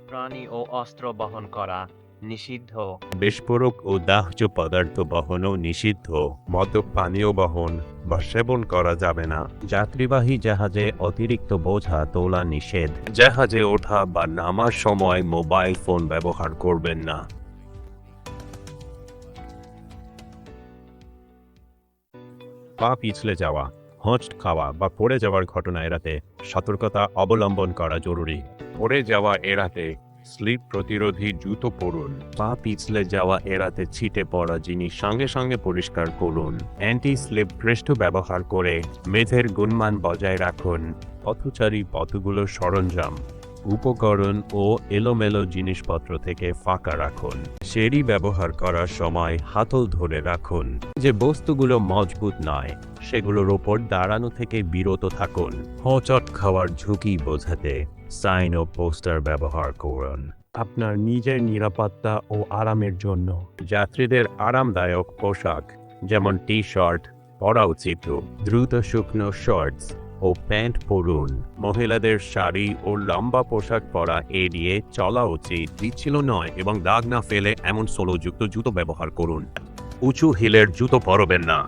প্রাণী ও অস্ত্র বহন করা নিষিদ্ধ। বিস্ফোরক ও দাহ্য পদার্থ বহনও নিষিদ্ধ। মদ্যপ পানীয় বহন বা সেবন করা যাবে না। যাত্রীবাহী জাহাজে অতিরিক্ত বোঝা তোলা নিষেধ। জাহাজে ওঠা বা নামার সময় মোবাইল ফোন ব্যবহার করবেন না। পা পিছলে যাওয়া, হোঁচট খাওয়া বা পড়ে যাওয়ার ঘটনা এড়াতে সতর্কতা অবলম্বন করা জরুরি। পড়ে যাওয়া এড়াতে স্লিপ প্রতিরোধী জুতো পরুন। পা পিছলে যাওয়া এড়াতে ছিটে পড়া জিনিস সঙ্গে সঙ্গে পরিষ্কার করুন। অ্যান্টি স্লিপ পৃষ্ঠ ব্যবহার করে মেঝের গুণমান বজায় রাখুন। পথচারী পথগুলোর সরঞ্জাম, উপকরণ ও এলোমেলো জিনিসপত্র থেকে ফাঁকা রাখুন। সিঁড়ি ব্যবহার করার সময় হাতল ধরে রাখুন। যে বস্তুগুলো মজবুত নয় সেগুলোর ওপর দাঁড়ানো থেকে বিরত থাকুন। হোঁচট খাওয়ার ঝুঁকি বোঝাতে সাইন ও পোস্টার ব্যবহার করুন। আপনার নিজের নিরাপত্তা ও আরামের জন্য যাত্রীদের আরামদায়ক পোশাক যেমন টি শার্ট পরা উচিত। দ্রুত শুকনো শর্টস ও প্যান্ট পরুন। মহিলাদের শাড়ি ও লম্বা পোশাক পরা এড়িয়ে চলা উচিত। পিচ্ছিল নয় এবং দাগ না ফেলে এমন সোলোযুক্ত জুতো ব্যবহার করুন। উঁচু হিলের জুতো পরবেন না।